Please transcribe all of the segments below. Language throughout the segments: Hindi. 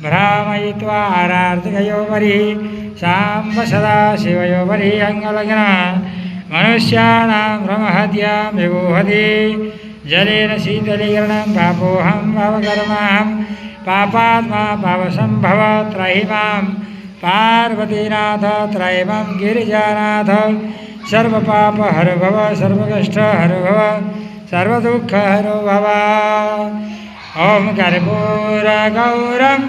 भ्रामयित्वा आरार्तिकयोपरि शाम्ब सदा शिवयोपरि अङ्गलग्न मनुष्याणां भ्रमहत्यां विभूहति जलेन शीतलीकरणं पापोऽहं पापकर्माहं पापात्मा पापसम्भव त्रयि मां पार्वतीनाथ त्रयीमं गिरिजानाथ सर्वपापहरो भव सर्वकष्टहरो भव सर्वदुःखहरो भव। ओम कर्पूरगौरं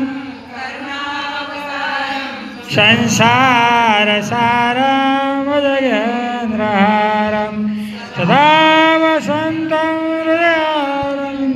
संसारसारं जगेन्द्रहारं सदा वसन्तं हृदया